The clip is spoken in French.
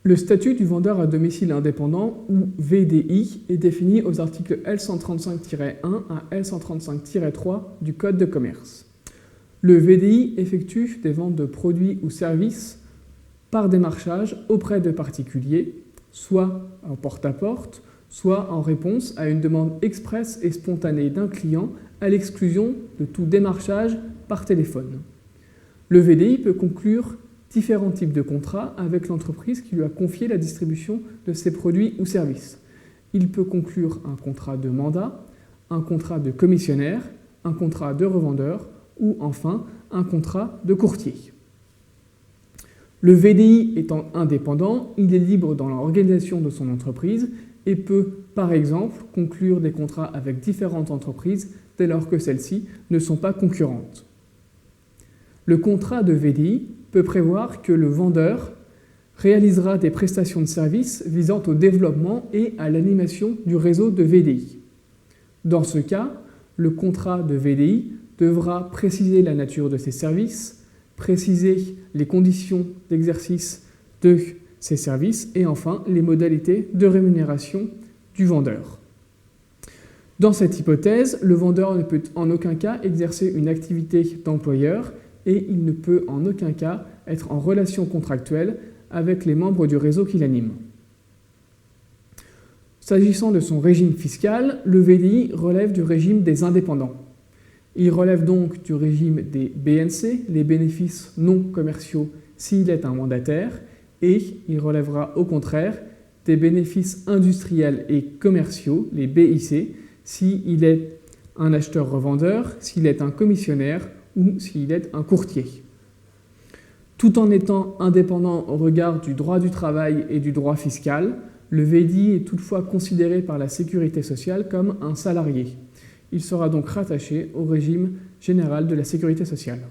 Le statut du vendeur à domicile indépendant, ou VDI, est défini aux articles L135-1 à L135-3 du Code de commerce. Le VDI effectue des ventes de produits ou services par démarchage auprès de particuliers, soit en porte-à-porte, soit en réponse à une demande expresse et spontanée d'un client à l'exclusion de tout démarchage par téléphone. Le VDI peut conclure différents types de contrats avec l'entreprise qui lui a confié la distribution de ses produits ou services. Il peut conclure un contrat de mandat, un contrat de commissionnaire, un contrat de revendeur ou enfin un contrat de courtier. Le VDI étant indépendant, il est libre dans l'organisation de son entreprise et peut, par exemple, conclure des contrats avec différentes entreprises dès lors que celles-ci ne sont pas concurrentes. Le contrat de VDI peut prévoir que le vendeur réalisera des prestations de services visant au développement et à l'animation du réseau de VDI. Dans ce cas, le contrat de VDI devra préciser la nature de ces services, préciser les conditions d'exercice de ces services et enfin les modalités de rémunération du vendeur. Dans cette hypothèse, le vendeur ne peut en aucun cas exercer une activité d'employeur et il ne peut en aucun cas être en relation contractuelle avec les membres du réseau qui l'anime. S'agissant de son régime fiscal, le VDI relève du régime des indépendants. Il relève donc du régime des BNC, les bénéfices non commerciaux, s'il est un mandataire, et il relèvera au contraire des bénéfices industriels et commerciaux, les BIC, s'il est un acheteur-revendeur, s'il est un commissionnaire ou s'il est un courtier. Tout en étant indépendant au regard du droit du travail et du droit fiscal, le VDI est toutefois considéré par la sécurité sociale comme un salarié. Il sera donc rattaché au régime général de la sécurité sociale.